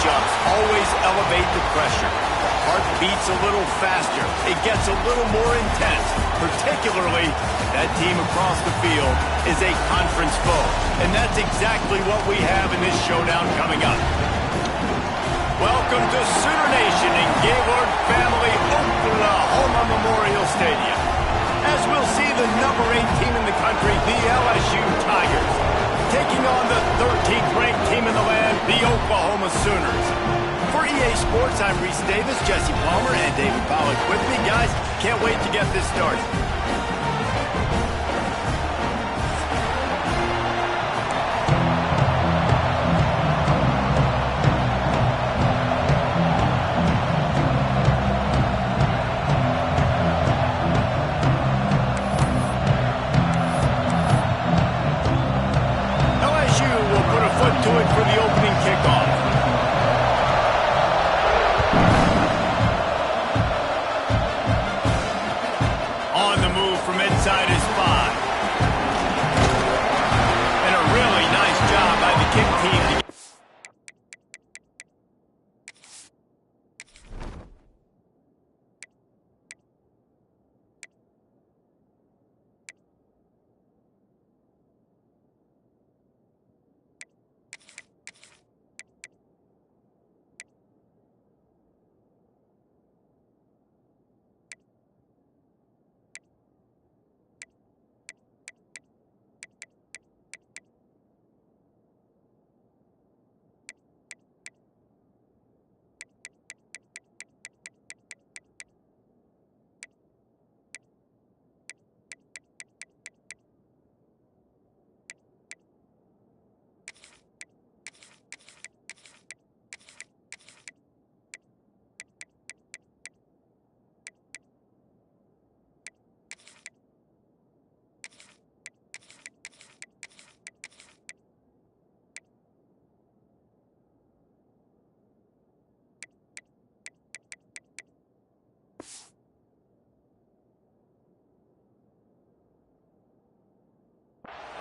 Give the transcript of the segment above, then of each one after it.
matchups always elevate the pressure. The heart beats a little faster. It gets a little more intense, particularly if that team across the field is a conference foe. And that's exactly what we have in this showdown coming up. Welcome to Sooner Nation in Gaylord Family Oklahoma Memorial Stadium. As we'll see the number 8 team in the country, the LSU Tigers, taking on the 13th ranked team in the land, the Oklahoma Sooners. For EA Sports, I'm Reese Davis, Jesse Palmer, and David Pollack with me. Guys, can't wait to get this started. To it for the opening kickoff. On the move from inside his 5. And a really nice job by the kick team to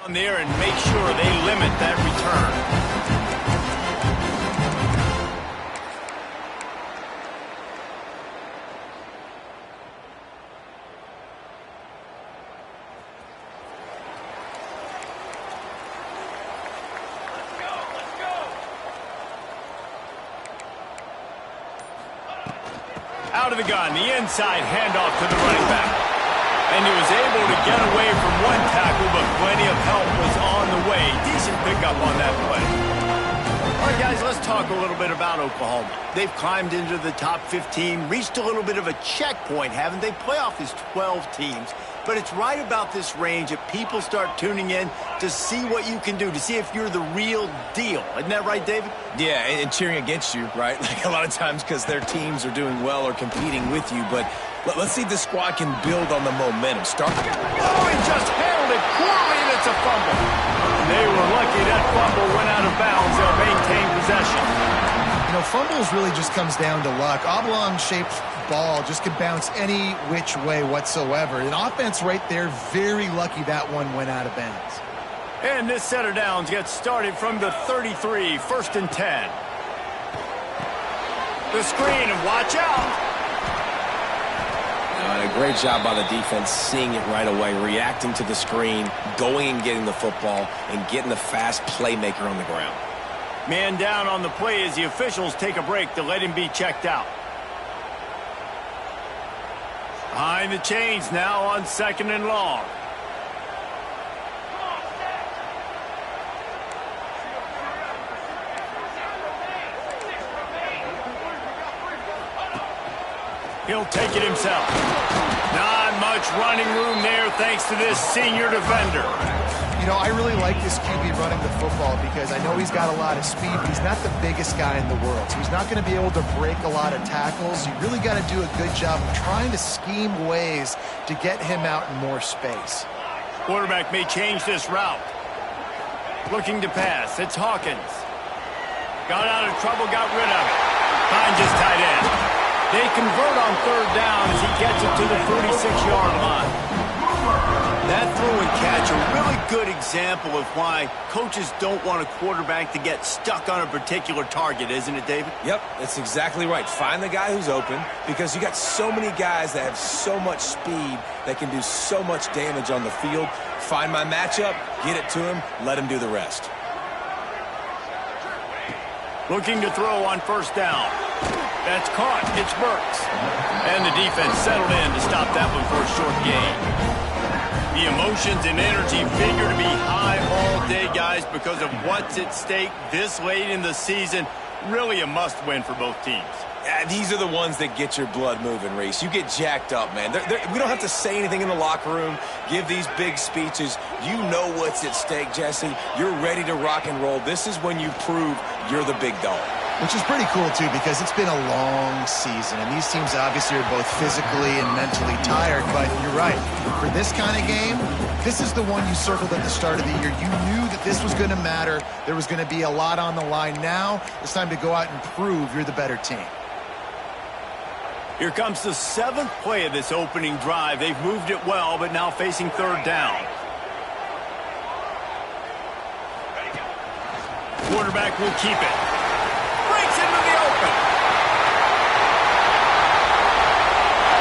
on there and make sure they limit that return. Let's go. Out of the gun, the inside handoff to the running back. And he was able to get away from one tackle, but plenty of help was on the way. Decent pickup on that play. All right, guys, let's talk a little bit about Oklahoma. They've climbed into the top 15, reached a little bit of a checkpoint, haven't they? Playoff is 12 teams. But it's right about this range that people start tuning in to see what you can do, to see if you're the real deal. Isn't that right, David? Yeah, and cheering against you, right? Like a lot of times because their teams are doing well or competing with you. But let's see if this squad can build on the momentum. Oh, he just handled it poorly, and it's a fumble. They were lucky that fumble went out of bounds. They'll maintain possession. You know, fumbles really just comes down to luck. Oblong-shaped ball just can bounce any which way whatsoever. An offense right there, very lucky that one went out of bounds. And this set of downs gets started from the 33, 1st and 10. The screen, and watch out. A great job by the defense, seeing it right away, reacting to the screen, going and getting the football, and getting the fast playmaker on the ground. Man down on the play as the officials take a break to let him be checked out. Behind the chains now on 2nd and long. He'll take it himself. Not much running room there thanks to this senior defender. You know, I really like this QB running the football because I know he's got a lot of speed, but he's not the biggest guy in the world. So he's not going to be able to break a lot of tackles. You really got to do a good job of trying to scheme ways to get him out in more space. Quarterback may change this route. Looking to pass. It's Hawkins. Got out of trouble, got rid of it. Finds his tight end. They convert on 3rd down as he gets it to the 46-yard line. That throw and catch, a really good example of why coaches don't want a quarterback to get stuck on a particular target, isn't it, David? Yep, that's exactly right. Find the guy who's open, because you got so many guys that have so much speed that can do so much damage on the field. Find my matchup, get it to him, let him do the rest. Looking to throw on first down. That's caught. It's Burks. And the defense settled in to stop that one for a short gain. The emotions and energy figure to be high all day, guys, because of what's at stake this late in the season. Really a must-win for both teams. Yeah, these are the ones that get your blood moving, Reese. You get jacked up, man. We don't have to say anything in the locker room, give these big speeches. You know what's at stake, Jesse. You're ready to rock and roll. This is when you prove you're the big dog. Which is pretty cool, too, because it's been a long season, and these teams obviously are both physically and mentally tired, but you're right. For this kind of game, this is the one you circled at the start of the year. You knew that this was going to matter. There was going to be a lot on the line. Now it's time to go out and prove you're the better team. Here comes the seventh play of this opening drive. They've moved it well, but now facing third down. Quarterback will keep it. Breaks into the open.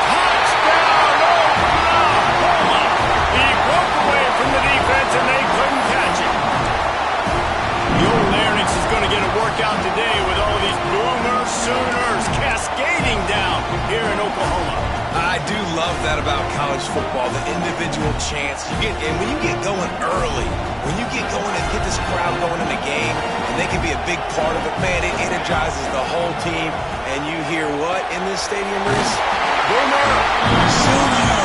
Touchdown, Oklahoma! He broke away from the defense, and they couldn't catch him. The old Larynx is going to get a workout today with all these Boomer Sooners cascading down here in Oklahoma. I do love that about college football, the individual chance you get. And when you get going early, when you get going and get this crowd going in the game, and they can be a big part of it, man, it energizes the whole team. And you hear what in this stadium, Reese? Boomer Sooner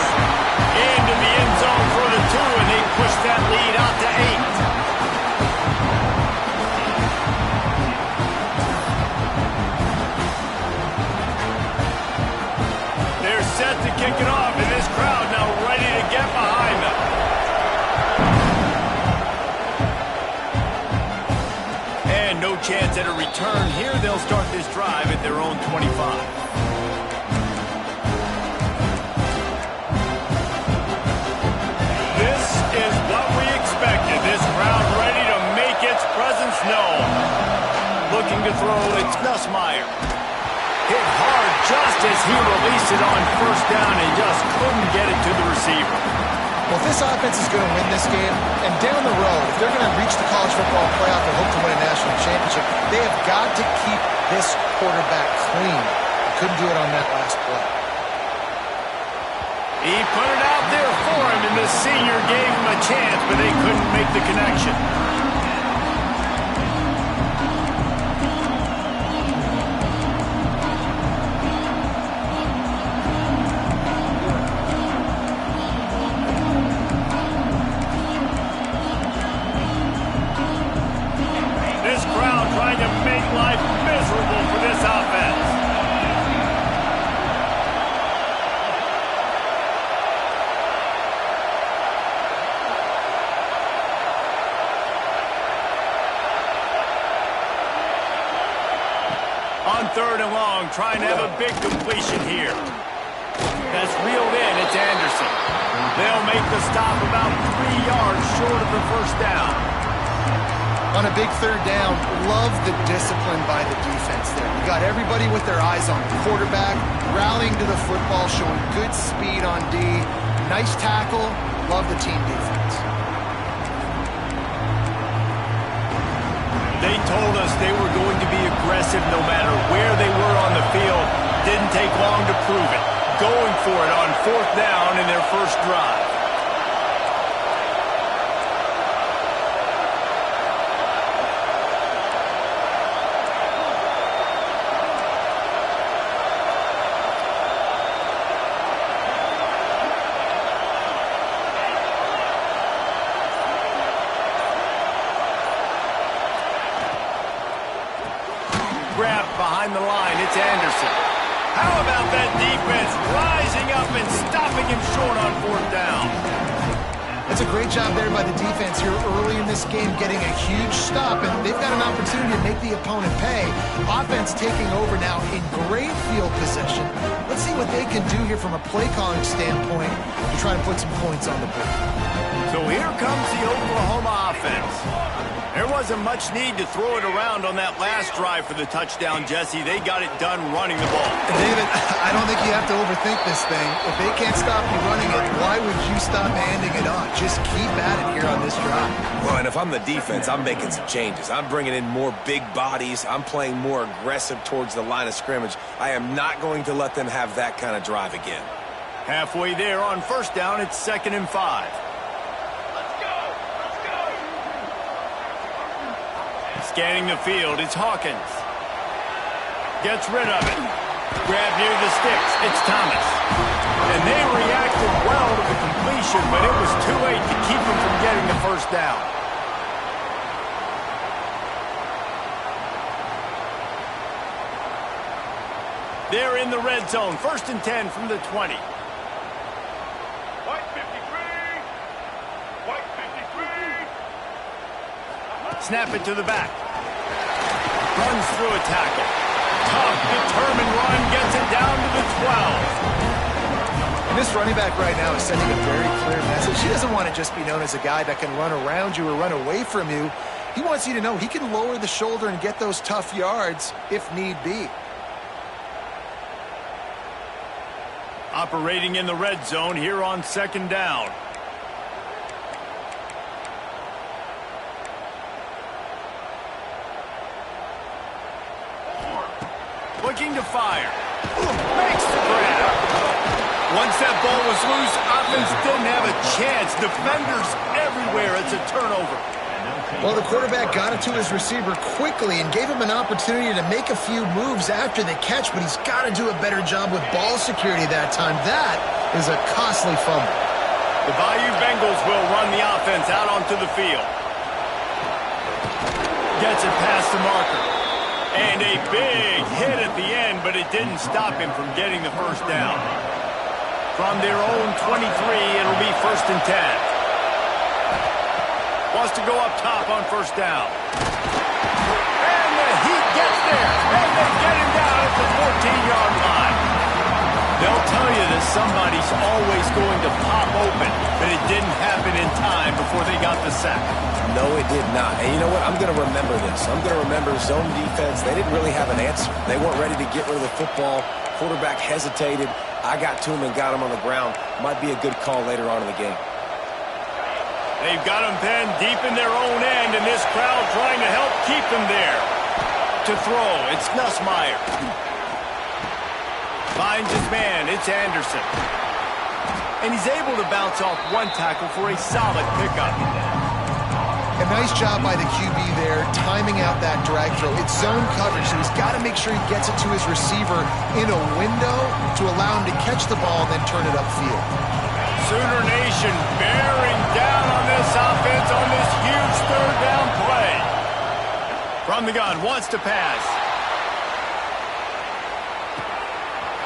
into the end zone for the 2, and they push that lead out to 8. Set to kick it off, and this crowd now ready to get behind them. And no chance at a return here. They'll start this drive at their own 25. This is what we expected. This crowd ready to make its presence known. Looking to throw, it's Nussmeier. Hit hard just as he released it on first down and just couldn't get it to the receiver. Well, if this offense is going to win this game, and down the road, if they're going to reach the college football playoff and hope to win a national championship, they have got to keep this quarterback clean. They couldn't do it on that last play. He put it out there for him, and the senior gave him a chance, but they couldn't make the connection. Third and long, trying to have a big completion here. That's reeled in. It's Anderson. They'll make the stop about 3 yards short of the first down. On a big third down, love the discipline by the defense there. You got everybody with their eyes on the quarterback, rallying to the football, showing good speed on D. Nice tackle. Love the team defense. They told us they were going to be aggressive no matter where they were on the field. Didn't take long to prove it. Going for it on fourth down in their first drive. Grabbed behind the line, it's Anderson. How about that defense rising up and stopping him short on fourth down? That's a great job there by the defense here early in this game, getting a huge stop, and they've got an opportunity to make the opponent pay. Offense taking over now in great field position. Let's see what they can do here from a play calling standpoint to try to put some points on the board. So here comes the Oklahoma offense. There wasn't much need to throw it around on that last drive for the touchdown, Jesse. They got it done running the ball. David, I don't think you have to overthink this thing. If they can't stop you running it, why would you stop handing it on? Just keep at it here on this drive. Well, and if I'm the defense, I'm making some changes. I'm bringing in more big bodies. I'm playing more aggressive towards the line of scrimmage. I am not going to let them have that kind of drive again. Halfway there on first down, it's 2nd and 5. Scanning the field, it's Hawkins. Gets rid of it. Grab near the sticks, it's Thomas. And they reacted well to the completion, but it was too late to keep them from getting the first down. They're in the red zone, 1st and 10 from the 20. White 53. White 53. Snap it to the back. Runs through a tackle. Tough, determined run, gets it down to the 12. And this running back right now is sending a very clear message. He doesn't want to just be known as a guy that can run around you or run away from you. He wants you to know he can lower the shoulder and get those tough yards if need be. Operating in the red zone here on 2nd down. Looking to fire. Makes the grab. Once that ball was loose, offense didn't have a chance. Defenders everywhere. It's a turnover. Well, the quarterback got it to his receiver quickly and gave him an opportunity to make a few moves after the catch, but he's got to do a better job with ball security that time. That is a costly fumble. The Bayou Bengals will run the offense out onto the field. Gets it past the marker. And a big hit at the end, but it didn't stop him from getting the first down. From their own 23, it'll be 1st and 10. Wants to go up top on first down. And the Heat gets there. And they get him down at the 14-yard line. They'll tell you that somebody's always going to pop open, but it didn't happen in time before they got the sack. No, it did not. And you know what? I'm going to remember this. I'm going to remember zone defense. They didn't really have an answer. They weren't ready to get rid of the football. Quarterback hesitated. I got to him and got him on the ground. Might be a good call later on in the game. They've got him pinned deep in their own end, and this crowd trying to help keep them there. To throw, it's Nussmeier. Finds his man, it's Anderson. And he's able to bounce off one tackle for a solid pickup. A nice job by the QB there, timing out that drag throw. It's zone coverage, so he's got to make sure he gets it to his receiver in a window to allow him to catch the ball and then turn it upfield. Sooner Nation bearing down on this offense on this huge 3rd down play. From the gun, wants to pass.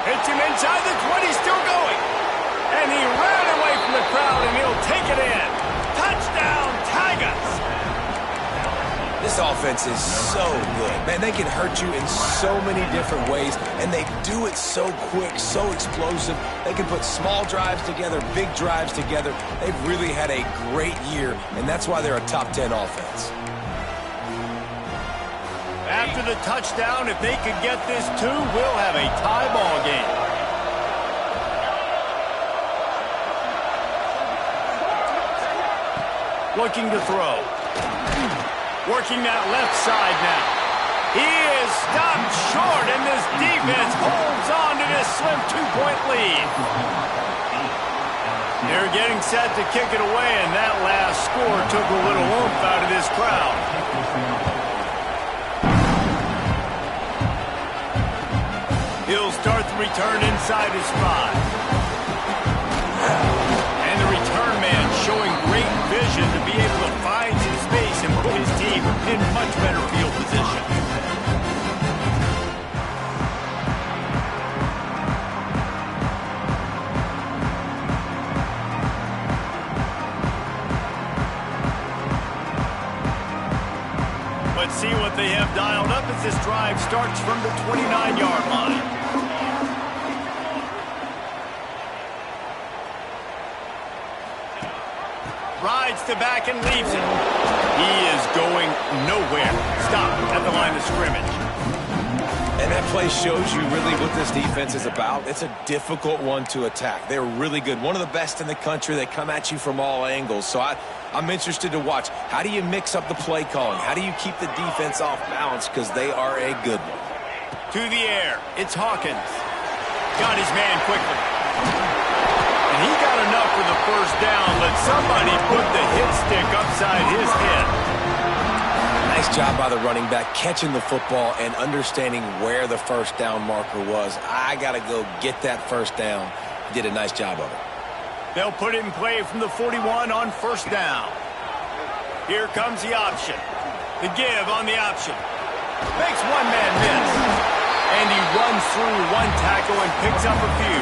Hits him inside the 20, still going. And he ran away from the crowd, and he'll take it in. Touchdown, Tigers! This offense is so good. Man, they can hurt you in so many different ways, and they do it so quick, so explosive. They can put small drives together, big drives together. They've really had a great year, and that's why they're a top 10 offense. After the touchdown, if they could get this too, we'll have a tie ball game. Looking to throw. Working that left side now. He is stopped short, and this defense holds on to this slim 2-point lead. They're getting set to kick it away, and that last score took a little oomph out of this crowd. He'll start the return inside his 5. And the return man showing great vision to be able to find some space and put his team in much better field position. Let's see what they have dialed up as this drive starts from the 29-yard line. it back and leaves it. He is going nowhere. Stop at the line of scrimmage. And that play shows you really what this defense is about. It's a difficult one to attack. They're really good. One of the best in the country. They come at you from all angles. So I'm interested to watch. How do you mix up the play calling? How do you keep the defense off balance? Because they are a good one. To the air. It's Hawkins. Got his man quickly. And he got enough for the first down. Let somebody put the hit stick upside his head. Nice job by the running back, catching the football and understanding where the first down marker was. I got to go get that first down. He did a nice job of it. They'll put it in play from the 41 on first down. Here comes the option. The give on the option. Makes one man miss. And he runs through one tackle and picks up a few.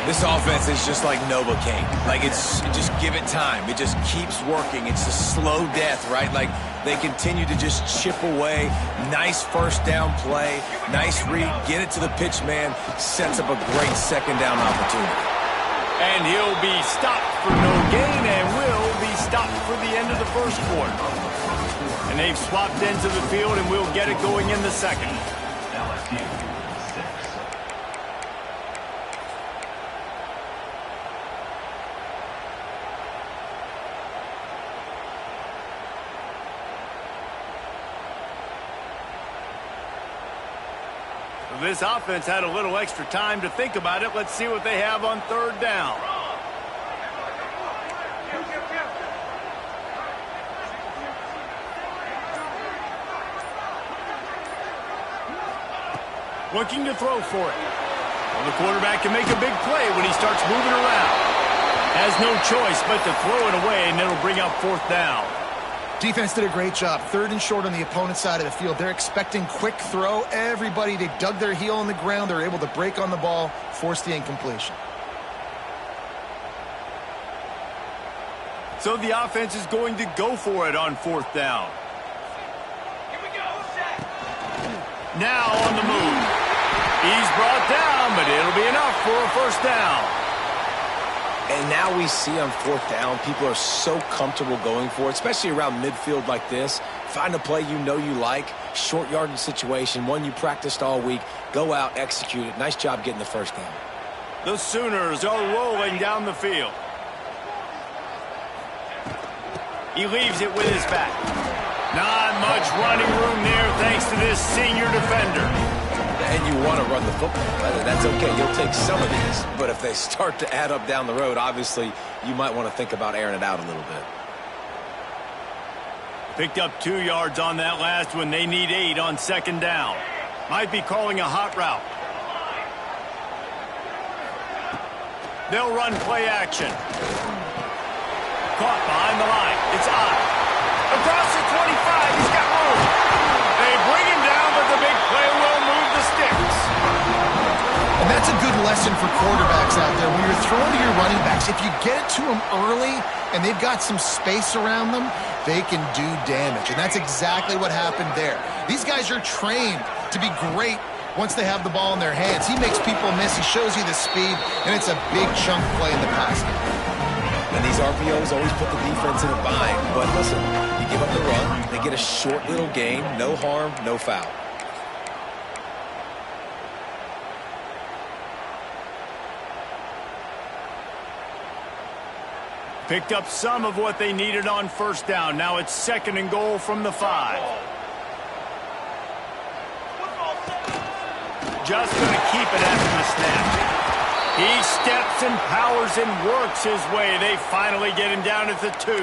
This offense is just like Novocaine. Like, just give it time. It just keeps working. It's a slow death, right? Like, they continue to just chip away. Nice first down play. Nice read. Get it to the pitch man. Sets up a great second down opportunity. And he'll be stopped for no gain and will be stopped for the end of the first quarter. And they've swapped ends of the field and we'll get it going in the second. This offense had a little extra time to think about it. Let's see what they have on third down. Looking to throw for it. Well, the quarterback can make a big play when he starts moving around. Has no choice but to throw it away, and it'll bring up fourth down. Defense did a great job. Third and short on the opponent's side of the field. They're expecting quick throw. Everybody, they dug their heel on the ground. They're able to break on the ball, force the incompletion. So the offense is going to go for it on fourth down. Here we go. Set. Now on the move. He's brought down, but it'll be enough for a first down. And now we see on fourth down, people are so comfortable going for it, especially around midfield like this. Find a play you know you like, short yardage situation, one you practiced all week. Go out, execute it. Nice job getting the first down. The Sooners are rolling down the field. He leaves it with his back. Not much running room there thanks to this senior defender. And you want to run the football. That's okay. You'll take some of these. But if they start to add up down the road, obviously, you might want to think about airing it out a little bit. Picked up 2 yards on that last one. They need 8 on second down. Might be calling a hot route. They'll run play action. Caught behind the line. It's Ott. Across the 25. He's got room. They bring him down, but the big play will move the sticks. And that's a good lesson for quarterbacks out there. When you're throwing to your running backs, if you get it to them early and they've got some space around them, they can do damage. And that's exactly what happened there. These guys are trained to be great once they have the ball in their hands. He makes people miss. He shows you the speed, and it's a big chunk play in the pass game. And these RPOs always put the defense in a bind. But listen, you give up the run, they get a short little gain, no harm, no foul. Picked up some of what they needed on first down. Now it's second and goal from the 5. Just going to keep it after the snap. He steps and powers and works his way. They finally get him down at the 2.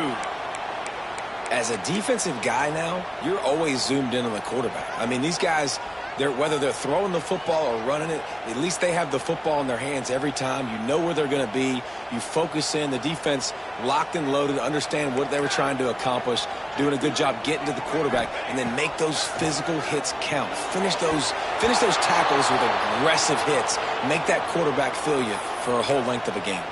As a defensive guy now, you're always zoomed in on the quarterback. I mean, these guys, whether they're throwing the football or running it, at least they have the football in their hands every time. You know where they're going to be. You focus in. The defense locked and loaded, understand what they were trying to accomplish, doing a good job getting to the quarterback, and then make those physical hits count. Finish those tackles with aggressive hits. Make that quarterback feel you for a whole length of a game.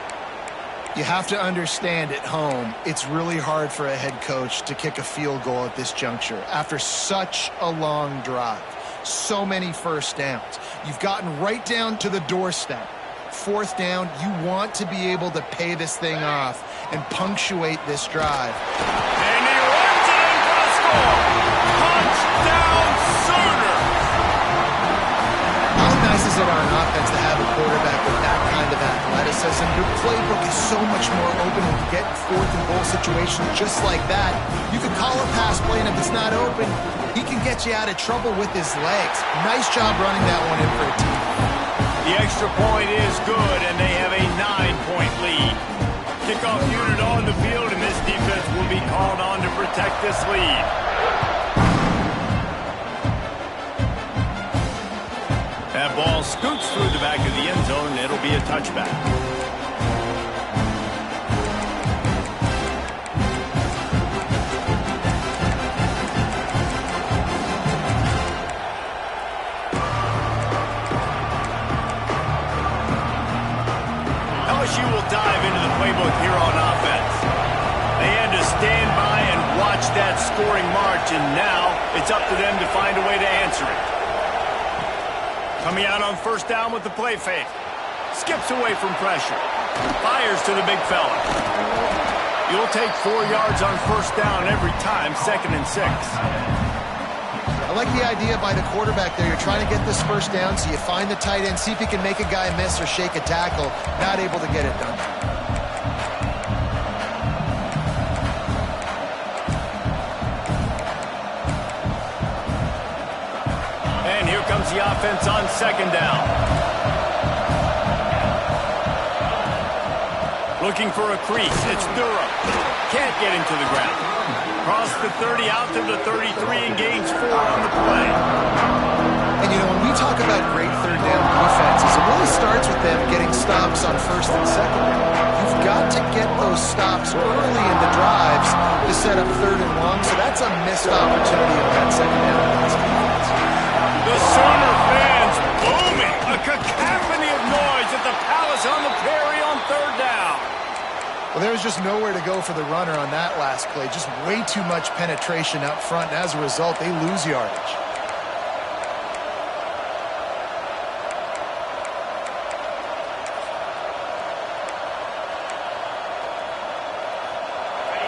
You have to understand at home, it's really hard for a head coach to kick a field goal at this juncture after such a long drive. So many first downs. You've gotten right down to the doorstep. Fourth down, you want to be able to pay this thing off and punctuate this drive. And he runs it in for the score. Touchdown Sooner. How nice is it on offense to have a quarterback with that kind of athleticism? Your playbook is so much more open when you get in fourth and goal situations just like that. You can call a pass play, and if it's not open, he can get you out of trouble with his legs. Nice job running that one in for a team. The extra point is good, and they have a 9-point lead. Kickoff unit on the field, and this defense will be called on to protect this lead. That ball scoots through the back of the end zone, and it'll be a touchback. LSU will dive into the playbook here on offense. They had to stand by and watch that scoring march, and now it's up to them to find a way to answer it. Coming out on first down with the play fake. Skips away from pressure. Fires to the big fella. You'll take 4 yards on first down every time, 2nd and 6. I like the idea by the quarterback there. You're trying to get this first down, so you find the tight end, see if you can make a guy miss or shake a tackle. Not able to get it done. And here comes the offense on 2nd down. Looking for a crease. It's Durham. Can't get him to the ground. Cross the 30 out to the 33 and gains 4 on the play. And, you know, when we talk about great third down defenses, it really starts with them getting stops on first and second down. You've got to get those stops early in the drives to set up 3rd and long, so that's a missed opportunity on that second down pass defense. The Sooner fans booming. A cacophony of noise at the Palace on the Prairie on 3rd down. Well, there was just nowhere to go for the runner on that last play. Just way too much penetration up front, and as a result, they lose yardage.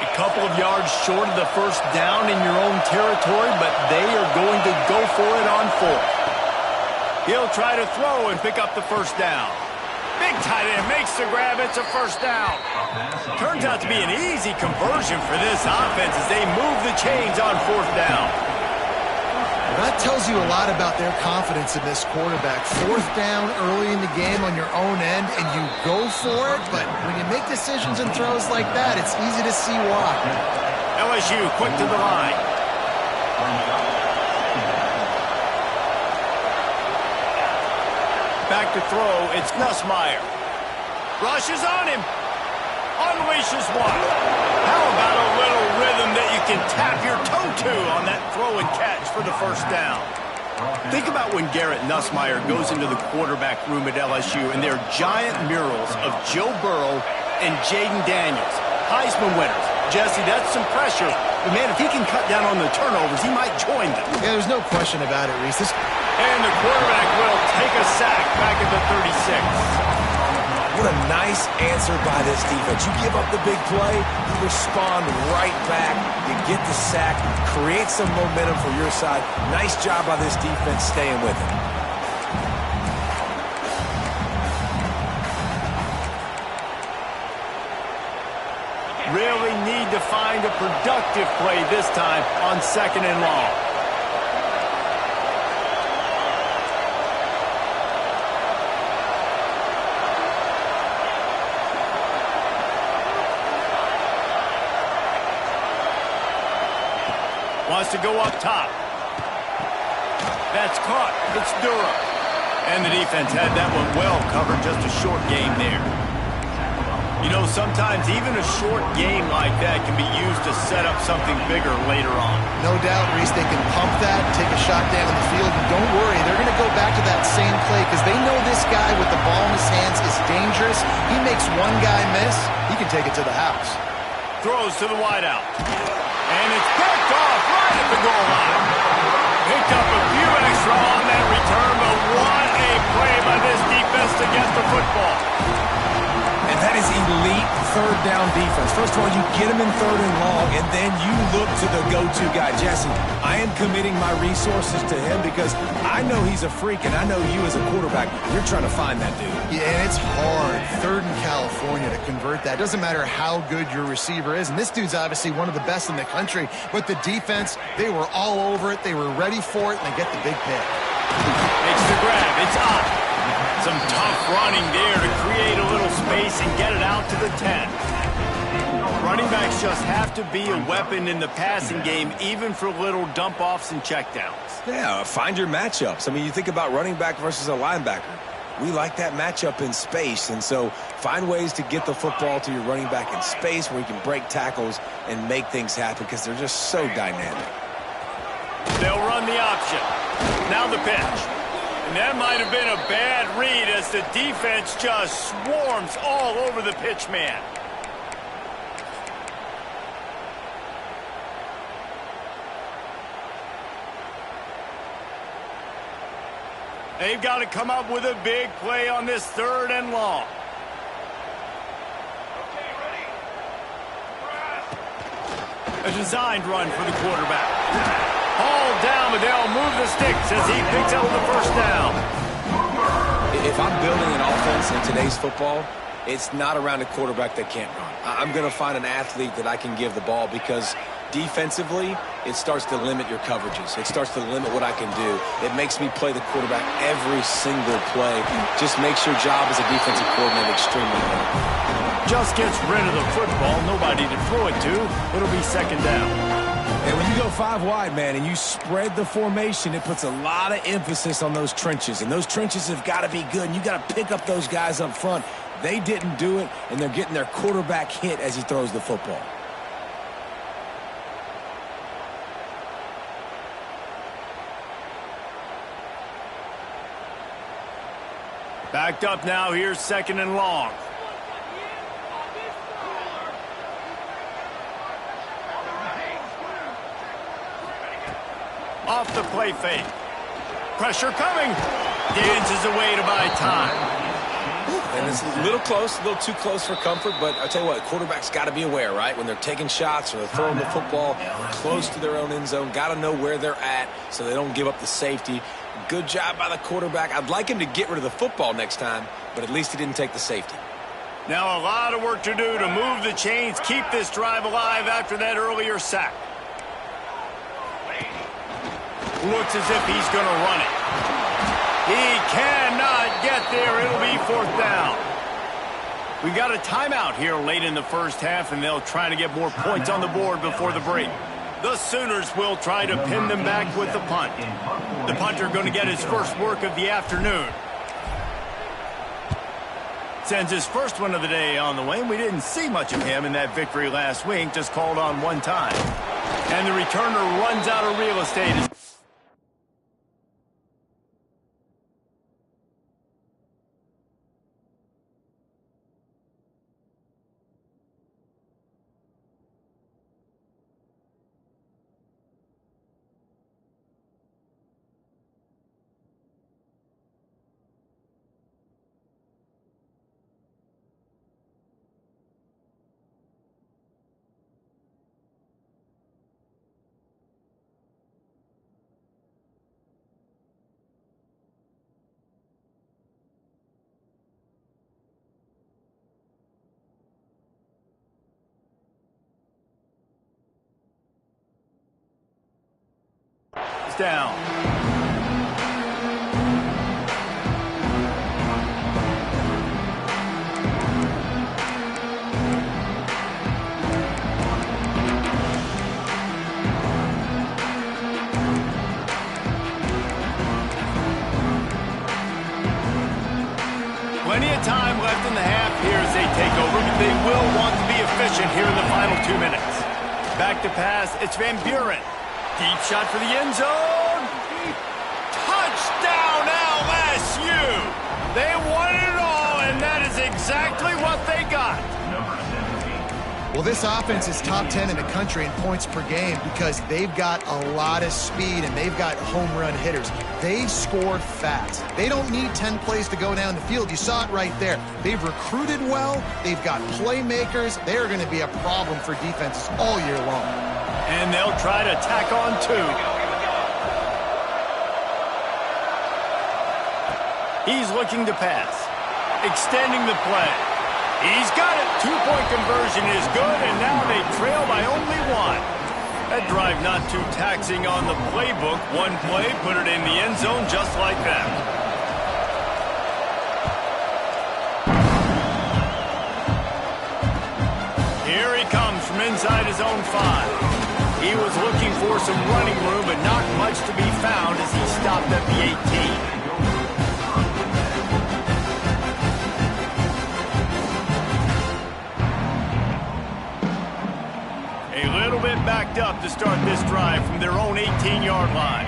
A couple of yards short of the first down in your own territory, but they are going to go for it on 4th. He'll try to throw and pick up the first down. Big tight end makes the grab. It's a first down. Turns out to be an easy conversion for this offense as they move the chains on 4th down. Well, that tells you a lot about their confidence in this quarterback. 4th down early in the game on your own end, and you go for it, but when you make decisions and throws like that, it's easy to see why. LSU quick to the line. Back to throw, it's Nussmeier. Rushes on him. Unleashes one. How about a little rhythm that you can tap your toe to on that throw and catch for the first down? Think about when Garrett Nussmeier goes into the quarterback room at LSU and there are giant murals of Joe Burrow and Jaden Daniels. Heisman winners. Jesse, that's some pressure. But, man, if he can cut down on the turnovers, he might join them. Yeah, there's no question about it, Reese. And the quarterback will take a sack back at the 36. What a nice answer by this defense. You give up the big play, you respond right back, you get the sack, create some momentum for your side. Nice job by this defense staying with it. Really need to find a productive play this time on 2nd and long. Wants to go up top. That's caught. It's Durham. And the defense had that one well covered. Just a short game there. You know, sometimes even a short game like that can be used to set up something bigger later on. No doubt, Reese, they can pump that, take a shot down the field, and don't worry, they're going to go back to that same play because they know this guy with the ball in his hands is dangerous. He makes one guy miss, he can take it to the house. Throws to the wideout. And it's picked off right at the goal line. Picked up a few extra on that return, but what a play by this defense to get the football. And That is elite third down defense. First of all, you get him in third and long, and then you look to the go-to guy. Jesse, I am committing my resources to him because I know he's a freak, and I know you as a quarterback, you're trying to find that dude. Yeah, and it's hard, third in California, to convert that. It doesn't matter how good your receiver is, and this dude's obviously one of the best in the country, but the defense, they were all over it, they were ready for it, and they get the big pick. Makes the grab. It's up. Some tough running there to create a little space and get it out to the 10. Running backs just have to be a weapon in the passing game, even for little dump-offs and checkdowns. Yeah, find your matchups. I mean, you think about running back versus a linebacker. We like that matchup in space, and so find ways to get the football to your running back in space where you can break tackles and make things happen because they're just so dynamic. They'll run the option. Now the pitch. And that might have been a bad read as the defense just swarms all over the pitch man. They've got to come up with a big play on this third and long. A designed run for the quarterback. Hauled down, but they'll move the sticks as he picks up the first down. If I'm building an offense in today's football, it's not around a quarterback that can't run. I'm going to find an athlete that I can give the ball because defensively, it starts to limit your coverages. It starts to limit what I can do. It makes me play the quarterback every single play. Just makes your job as a defensive coordinator extremely hard. Just gets rid of the football. Nobody to throw it to. It'll be second down. And when you go 5 wide, man, and you spread the formation, it puts a lot of emphasis on those trenches. And those trenches have got to be good. And you got to pick up those guys up front. They didn't do it, and they're getting their quarterback hit as he throws the football. Backed up now. Here's second and long. Off the play fake. Pressure coming. Dances away to buy time. And it's a little close, a little too close for comfort, but I'll tell you what, quarterbacks got to be aware, right? When they're taking shots or they're throwing the football close to their own end zone, got to know where they're at so they don't give up the safety. Good job by the quarterback. I'd like him to get rid of the football next time, but at least he didn't take the safety. Now a lot of work to do to move the chains, keep this drive alive after that earlier sack. Looks as if he's going to run it. He cannot get there. It'll be fourth down. We got a timeout here late in the first half, and they'll try to get more points on the board before the break. The Sooners will try to pin them back with the punt. The punter going to get his first work of the afternoon. Sends his first one of the day on the way. We didn't see much of him in that victory last week, just called on one time. And the returner runs out of real estate. Down. Plenty of time left in the half here as they take over, but they will want to be efficient here in the final 2 minutes. Back to pass, it's Van Buren. Deep shot for the end zone. Touchdown LSU. They won it all, and that is exactly what they got. Well, this offense is top 10 in the country in points per game because they've got a lot of speed and they've got home run hitters. They score fast. They don't need 10 plays to go down the field. You saw it right there. They've recruited well. They've got playmakers. They're going to be a problem for defenses all year long. And they'll try to tack on two. He's looking to pass. Extending the play. He's got it. Two-point conversion is good, and now they trail by only one. That drive not too taxing on the playbook. One play, put it in the end zone just like that. Here he comes from inside his own 5. He was looking for some running room, but not much to be found as he stopped at the 18. Backed up to start this drive from their own 18-yard line.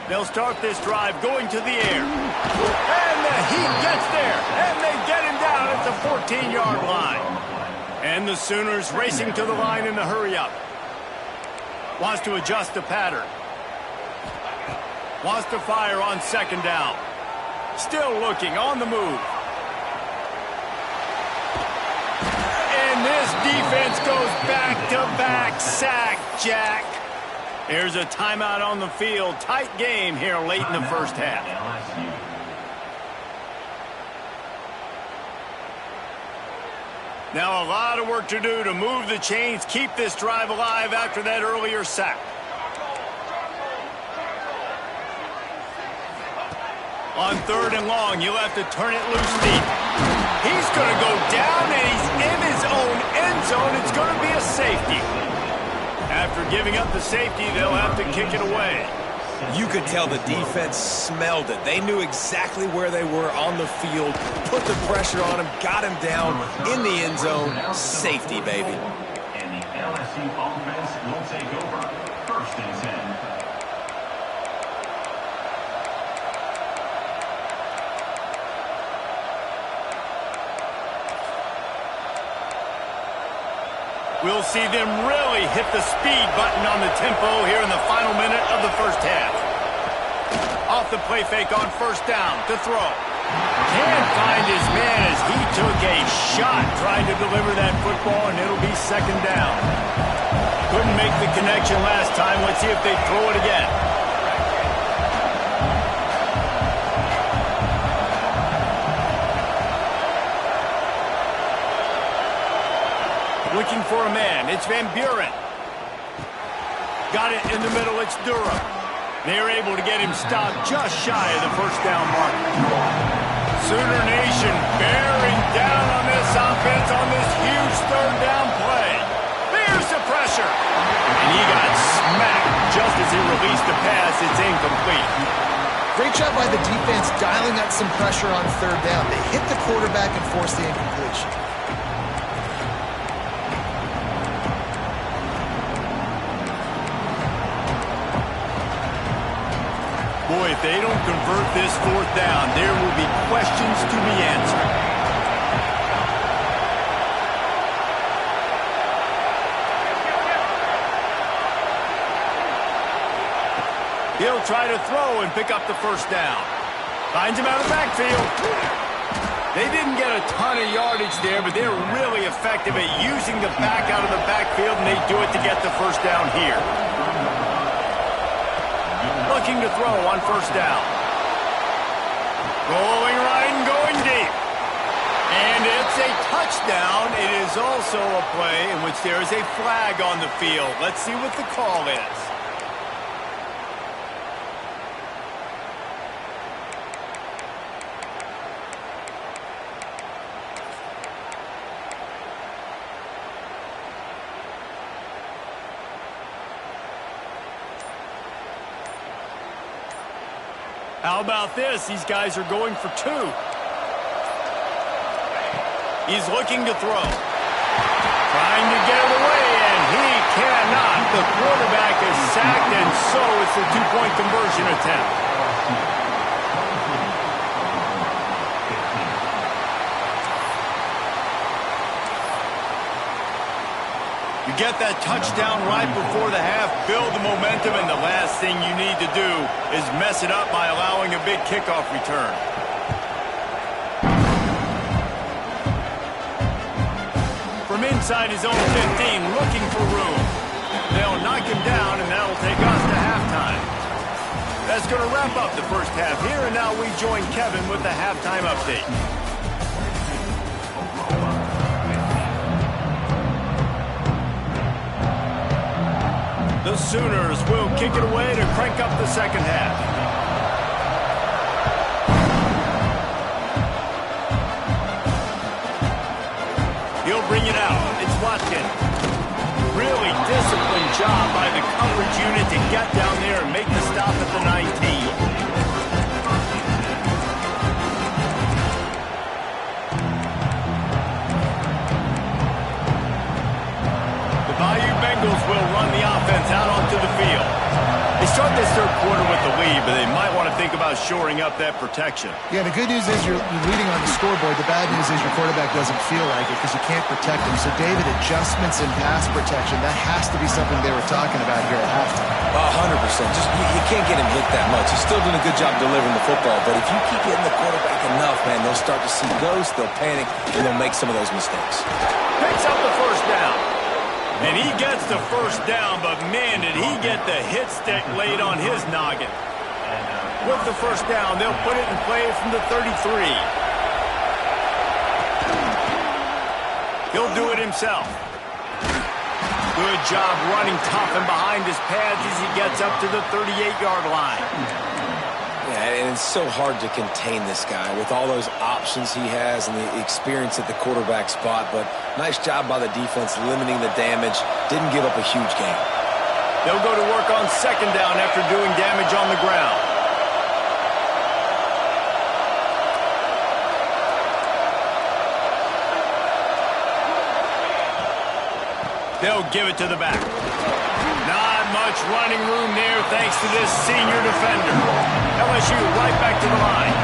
They'll start this drive going to the air. And the Heat gets there. And they get him down at the 14-yard line. And the Sooners racing to the line in the hurry-up. Wants to adjust the pattern. Wants to fire on second down. Still looking on the move. This defense goes back-to-back sack, Jack. There's a timeout on the field. Tight game here late in the first half. Now a lot of work to do to move the chains, keep this drive alive after that earlier sack. On 3rd and long, you'll have to turn it loose deep. He's going to go down, and he's in his own end zone. It's going to be a safety. After giving up the safety, they'll have to kick it away. You could tell the defense smelled it. They knew exactly where they were on the field, put the pressure on him, got him down in the end zone. Safety, baby. And the LSU offense will take over. 1st and 10. We'll see them really hit the speed button on the tempo here in the final minute of the first half. Off the play fake on 1st down to throw. Can't find his man as he took a shot trying to deliver that football, and it'll be 2nd down. Couldn't make the connection last time. Let's see if they throw it again. Looking for a man. It's Van Buren. Got it in the middle. It's Durham. They're able to get him stopped just shy of the 1st down mark. Sooner Nation bearing down on this offense on this huge 3rd down play. There's the pressure. And he got smacked just as he released the pass. It's incomplete. Great job by the defense dialing up some pressure on 3rd down. They hit the quarterback and forced the incompletion. Boy, if they don't convert this 4th down, there will be questions to be answered. He'll try to throw and pick up the 1st down. Finds him out of the backfield. They didn't get a ton of yardage there, but they're really effective at using the back out of the backfield, and they do it to get the 1st down here. Looking to throw on 1st down. Rolling right and going deep. And it's a touchdown. It is also a play in which there is a flag on the field. Let's see what the call is. How about this? These guys are going for 2. He's looking to throw. Trying to get it away, and he cannot. The quarterback is sacked, and so it's a 2-point conversion attempt. You get that touchdown right before the half, build the momentum, and the last thing you need to do is mess it up by allowing a big kickoff return. From inside his own 15, looking for room. They'll knock him down, and that'll take us to halftime. That's going to wrap up the first half here, and now we join Kevin with the halftime update. The Sooners will kick it away to crank up the second half. He'll bring it out. It's Watkins. Really disciplined job by the coverage unit to get down there and make the stop at the 19. Bengals will run the offense out onto the field. They start this third quarter with the lead, but they might want to think about shoring up that protection. Yeah, the good news is you're leading on the scoreboard. The bad news is your quarterback doesn't feel like it because you can't protect him. So, David, adjustments in pass protection, that has to be something they were talking about here at halftime. 100%. Just you can't get him hit that much. He's still doing a good job delivering the football, but if you keep hitting the quarterback enough, man, they'll start to see ghosts, they'll panic, and they'll make some of those mistakes. Picks up the first down. And he gets the first down, but man, did he get the hit stick laid on his noggin. With the first down, they'll put it in play from the 33. He'll do it himself. Good job running tough and behind his pads as he gets up to the 38-yard line. Yeah, and it's so hard to contain this guy with all those options he has and the experience at the quarterback spot, but nice job by the defense limiting the damage. Didn't give up a huge gain. They'll go to work on second down after doing damage on the ground. They'll give it to the back. Not much running room there thanks to this senior defender. LSU right back to the line.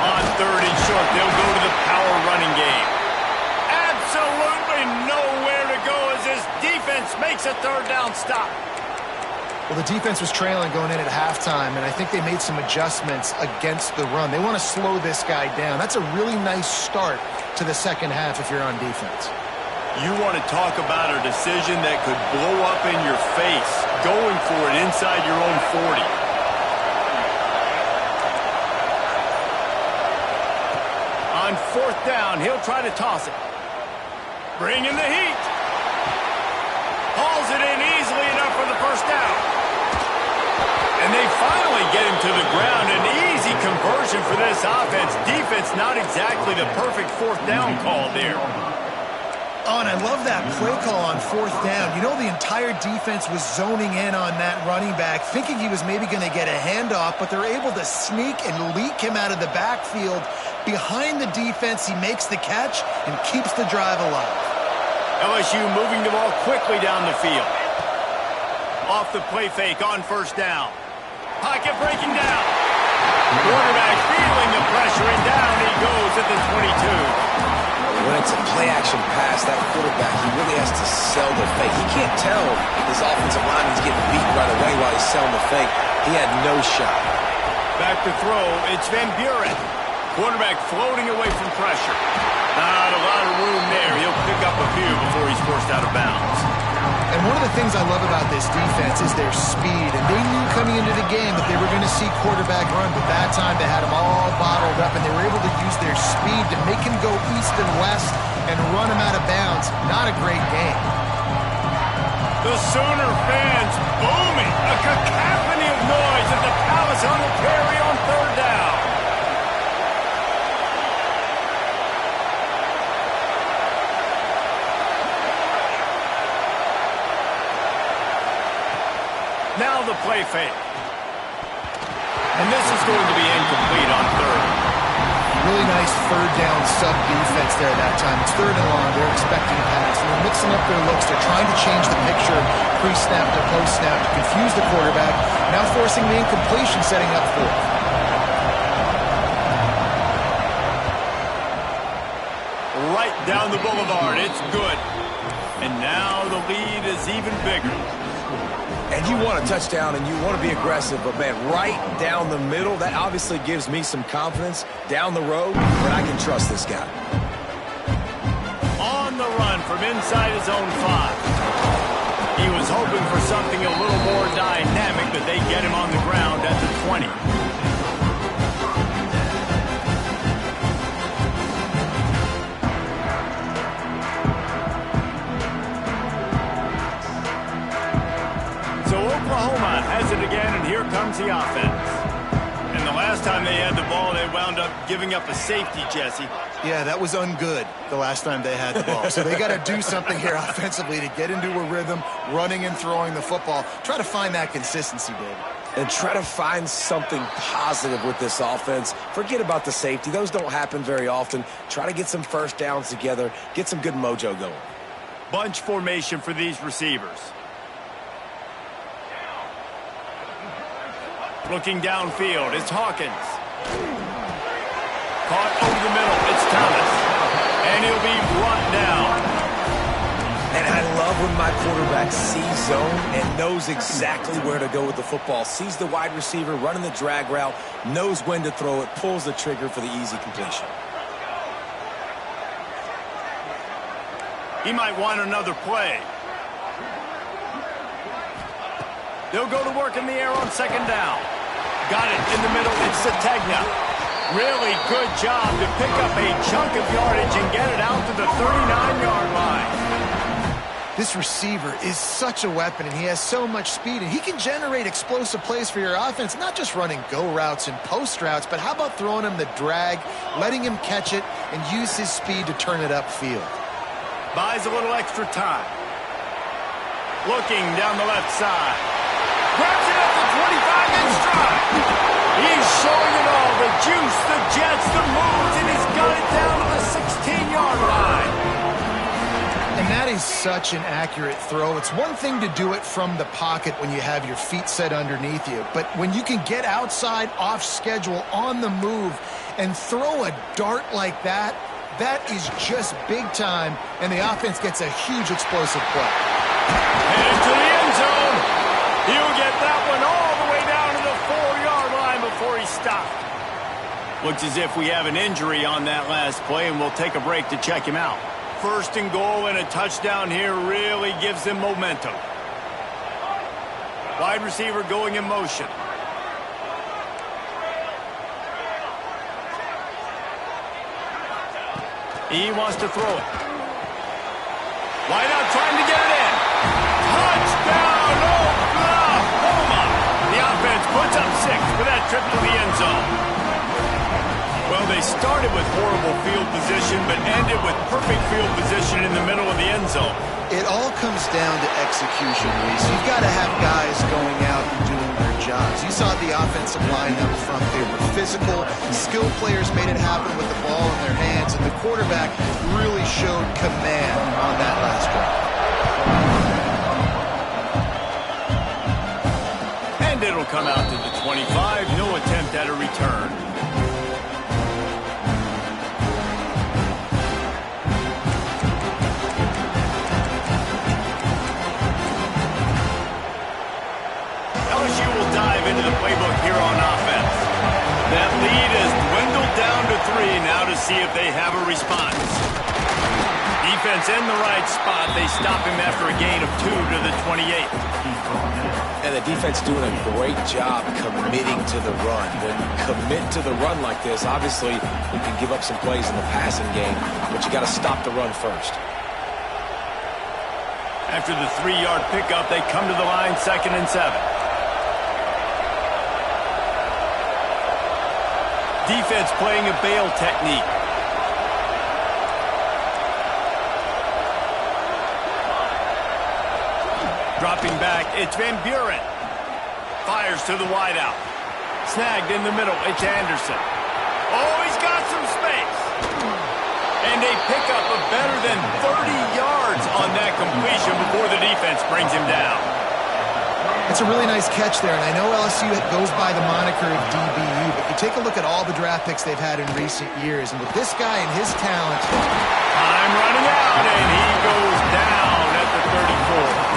On third and short, they'll go to the power running game. Absolutely nowhere to go as this defense makes a third down stop. Well, the defense was trailing going in at halftime, and I think they made some adjustments against the run. They want to slow this guy down. That's a really nice start to the second half if you're on defense. You want to talk about a decision that could blow up in your face, going for it inside your own 40. On fourth down, he'll try to toss it. Bring in the heat. Hauls it in easily enough for the first down. And they finally get him to the ground. An easy conversion for this offense. Defense not exactly the perfect fourth down call there. Oh, and I love that play call on fourth down. You know, the entire defense was zoning in on that running back, thinking he was maybe going to get a handoff, but they're able to sneak and leak him out of the backfield. Behind the defense, he makes the catch and keeps the drive alive. LSU moving the ball quickly down the field. Off the play fake on first down. Pocket breaking down. Quarterback feeling the pressure, and down he goes at the 22. When it's a play-action pass, that quarterback, he really has to sell the fake. He can't tell his offensive lineman's getting beat right away while he's selling the fake. He had no shot. Back to throw, it's Van Buren. Quarterback floating away from pressure. Not a lot of room there. He'll pick up a few before he's forced out of bounds. And one of the things I love about this defense is their speed. And they knew coming into the game that they were going to see quarterback run, but that time they had him all bottled up, and they were able to use their speed to make him go east and west and run him out of bounds. Not a great game. The Sooner fans booming. A cacophony of noise at the Palace on the Prairie on third down. Now the play fake. And this is going to be incomplete on third. Really nice third down sub-defense there that time. It's third and long. They're expecting a pass. And they're mixing up their looks. They're trying to change the picture pre-snap to post-snap to confuse the quarterback. Now forcing the incompletion, setting up fourth. Right down the Boulevard. It's good. And now the lead is even bigger. And you want a touchdown and you want to be aggressive, but man, right down the middle, that obviously gives me some confidence down the road that I can trust this guy. On the run from inside his own 5. He was hoping for something a little more dynamic, but they get him on the ground at the 20. So Oklahoma has it again, and here comes the offense. And the last time they had the ball, they wound up giving up a safety, Jesse. Yeah, that was ungood the last time they had the ball. So they got to do something here offensively to get into a rhythm, running and throwing the football. Try to find that consistency, David. And try to find something positive with this offense. Forget about the safety. Those don't happen very often. Try to get some first downs together, get some good mojo going. Bunch formation for these receivers. Looking downfield, it's Hawkins. Caught over the middle, it's Thomas. And he'll be brought down. And I love when my quarterback sees zone and knows exactly where to go with the football. Sees the wide receiver running the drag route, knows when to throw it, pulls the trigger for the easy completion. He might want another play. They'll go to work in the air on second down. Got it in the middle. It's Sategna. Really good job to pick up a chunk of yardage and get it out to the 39-yard line. This receiver is such a weapon, and he has so much speed, and he can generate explosive plays for your offense, not just running go routes and post routes, but how about throwing him the drag, letting him catch it, and use his speed to turn it upfield. Buys a little extra time. Looking down the left side. Grabs it at the 25 in stride. He's showing it all. The juice, the jets, the moves, and he's got it down to the 16-yard line. And that is such an accurate throw. It's one thing to do it from the pocket when you have your feet set underneath you, but when you can get outside, off schedule, on the move, and throw a dart like that, that is just big time, and the offense gets a huge explosive play. And into the end zone. He'll get that one all the way down to the 4-yard line before he stopped. Looks as if we have an injury on that last play, and we'll take a break to check him out. First and goal and a touchdown here really gives them momentum. Wide receiver going in motion. He wants to throw it. Wide out, trying to get it in. Touchdown, Oklahoma! The offense puts up 6 for that trip to the end zone. Well, they started with horrible field position, but ended with perfect field position in the middle of the end zone. It all comes down to execution, Reese. You've got to have guys going out and doing their jobs. You saw the offensive line up front. They were physical. Skilled players made it happen with the ball in their hands, and the quarterback really showed command on that last drive. And it'll come out to the 25. No attempt at a return. LSU will dive into the playbook here on offense. That lead has dwindled down to 3 now to see if they have a response. Defense in the right spot. They stop him after a gain of 2 to the 28. And the defense doing a great job committing to the run. When you commit to the run like this, obviously you can give up some plays in the passing game, but you got to stop the run first. After the 3-yard pickup, they come to the line 2nd and 7. Defense playing a bail technique. Dropping back, it's Van Buren. Fires to the wideout. Snagged in the middle, it's Anderson. Oh, he's got some space. And they pick up a better than 30 yards on that completion before the defense brings him down. That's a really nice catch there, and I know LSU goes by the moniker of DBU, but you take a look at all the draft picks they've had in recent years, and with this guy and his talent... Time running out, and he goes down at the 34.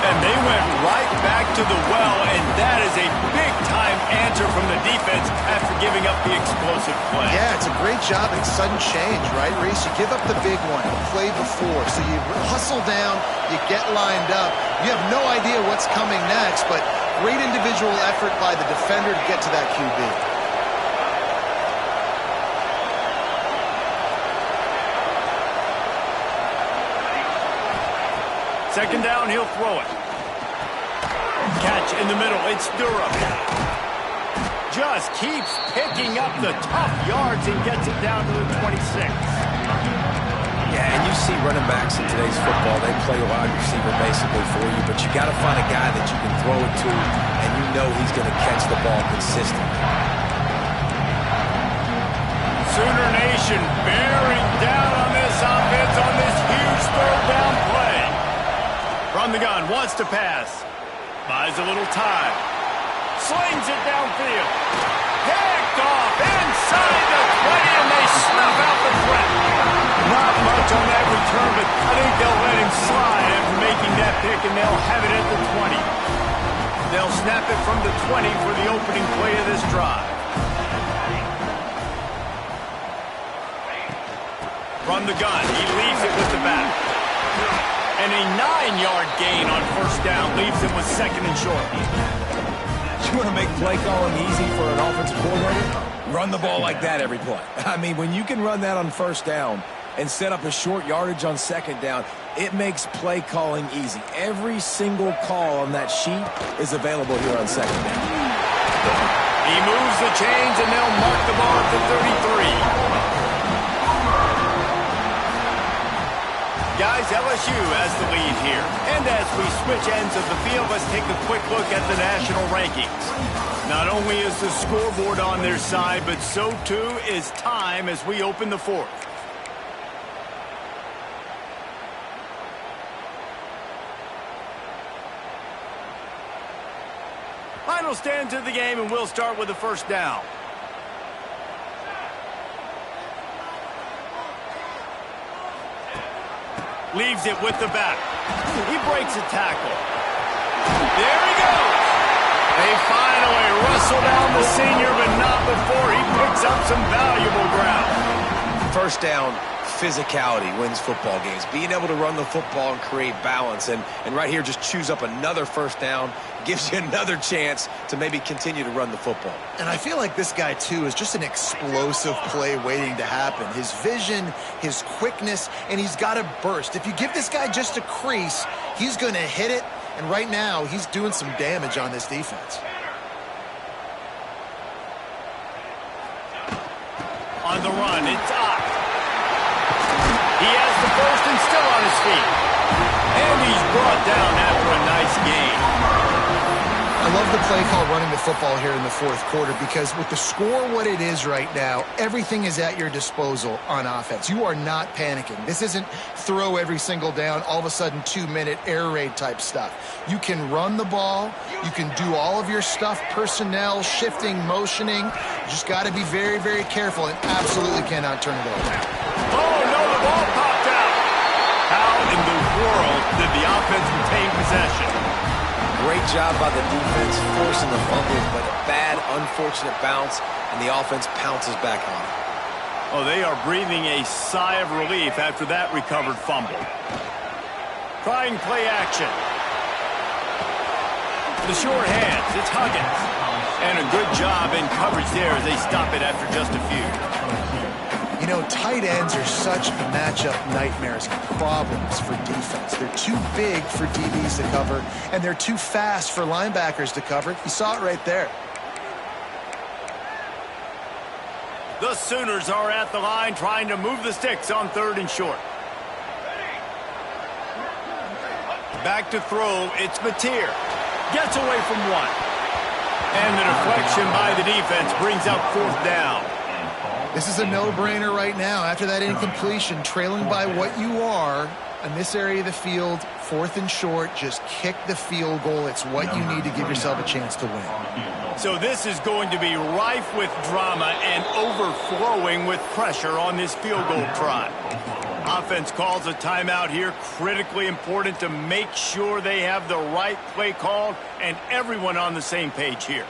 And they went right back to the well, and that is a big-time answer from the defense after giving up the explosive play. Yeah, it's a great job in sudden change, right, Reese? You give up the big one, the play before, so you hustle down, you get lined up. You have no idea what's coming next, but great individual effort by the defender to get to that QB. Second down, he'll throw it. Catch in the middle, it's Durham. Just keeps picking up the tough yards and gets it down to the 26. Yeah, and you see running backs in today's football, they play a wide receiver basically for you, but you got to find a guy that you can throw it to, and you know he's going to catch the ball consistently. Sooner Nation bearing down on this offense on this huge third down play. From the gun, wants to pass. Buys a little time. Slings it downfield. Picked off inside the 20, and they snuff out the threat. Not much on that return, but I think they'll let him slide after making that pick, and they'll have it at the 20. They'll snap it from the 20 for the opening play of this drive. From the gun, he leaves it with the back. And a 9-yard gain on first down leaves him with second and short. You want to make play calling easy for an offensive coordinator? Run the ball like that every play. I mean, when you can run that on first down and set up a short yardage on second down, it makes play calling easy. Every single call on that sheet is available here on second down. He moves the chains, and they'll mark the ball at the 33. Guys, LSU has the lead here. And as we switch ends of the field, let's take a quick look at the national rankings. Not only is the scoreboard on their side, but so too is time as we open the fourth. Final stands of the game, and we'll start with the first down. Leaves it with the back. He breaks a tackle. There he goes. They finally wrestle down the senior, but not before he picks up some valuable ground. First down, physicality wins football games. Being able to run the football and create balance. And right here, just choose up another first down. Gives you another chance to maybe continue to run the football. And I feel like this guy, too, is just an explosive play waiting to happen. His vision, his quickness, and he's got a burst. If you give this guy just a crease, he's going to hit it. And right now, he's doing some damage on this defense. On the run, it's Ott. He has the first and still on his feet. And he's brought down after a nice game. I love the play call running the football here in the fourth quarter because with the score what it is right now, everything is at your disposal on offense. You are not panicking. This isn't throw every single down, all of a sudden 2-minute air raid type stuff. You can run the ball. You can do all of your stuff, personnel, shifting, motioning. You just got to be very, very careful and absolutely cannot turn it over. Oh, no, the ball popped out. How in the world did the offense retain possession? Great job by the defense, forcing the fumble, but a bad, unfortunate bounce, and the offense pounces back on it. Oh, they are breathing a sigh of relief after that recovered fumble. Trying play action. The short hands, it's Huggins. And a good job in coverage there as they stop it after just a few. You know, tight ends are such matchup nightmares, problems for defense. They're too big for DBs to cover, and they're too fast for linebackers to cover. You saw it right there. The Sooners are at the line trying to move the sticks on third and short. Back to throw, it's Mateer. Gets away from one. And the deflection by the defense brings up fourth down. This is a no-brainer right now. After that incompletion, trailing by what you are in this area of the field, 4th and short, just kick the field goal. It's what you need to give yourself a chance to win. So this is going to be rife with drama and overflowing with pressure on this field goal try. Offense calls a timeout here. Critically important to make sure they have the right play called and everyone on the same page here.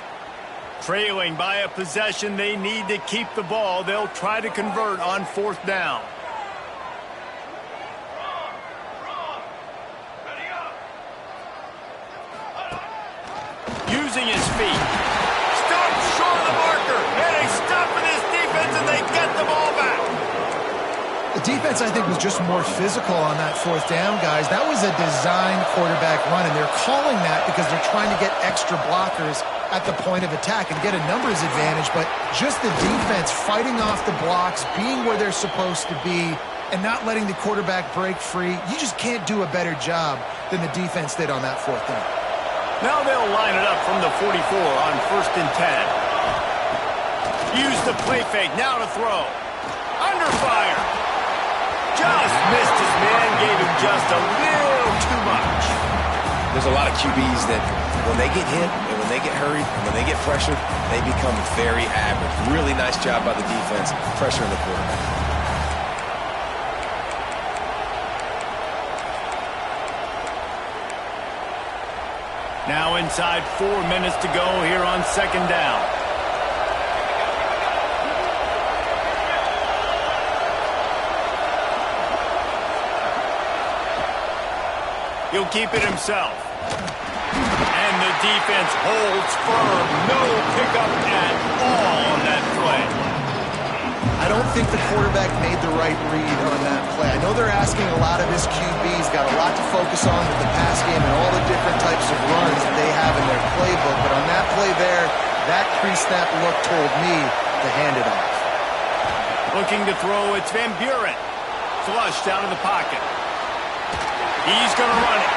Trailing by a possession, they need to keep the ball. They'll try to convert on 4th down. Using his feet. Stops short of the marker. And a stop for this defense, and they get the ball back. The defense, I think, was just more physical on that 4th down, guys. That was a designed quarterback run, and they're calling that because they're trying to get extra blockers at the point of attack and get a numbers advantage, but just the defense fighting off the blocks, being where they're supposed to be, and not letting the quarterback break free. You just can't do a better job than the defense did on that 4th down. Now they'll line it up from the 44 on 1st and 10. Use the play fake, now to throw. Under fire. Just missed his man, gave him just a little too much. There's a lot of QBs that when they get hit and when they get hurried and when they get pressured, they become very average. Really nice job by the defense, pressuring the quarterback. Now inside 4 minutes to go here on 2nd down. He'll keep it himself. And the defense holds firm. No pickup at all on that play. I don't think the quarterback made the right read on that play. I know they're asking a lot of his QBs, got a lot to focus on with the pass game and all the different types of runs that they have in their playbook. But on that play there, that pre-snap look told me to hand it off. Looking to throw, it's Van Buren. Flushed out of the pocket. He's going to run it.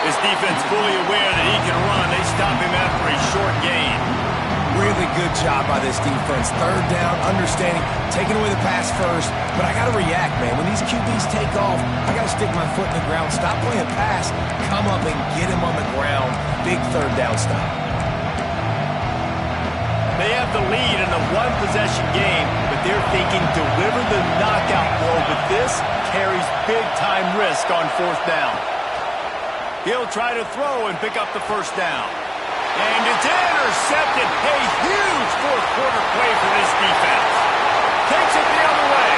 His defense fully aware that he can run. They stop him after a short gain. Really good job by this defense. 3rd down, understanding, taking away the pass first. But I got to react, man. When these QBs take off, I got to stick my foot in the ground. Stop playing pass. Come up and get him on the ground. Big 3rd down stop. They have the lead in the one-possession game, but they're thinking deliver the knockout blow, but this carries big-time risk on 4th down. He'll try to throw and pick up the 1st down. And it's intercepted. A huge 4th quarter play for this defense. Takes it the other way.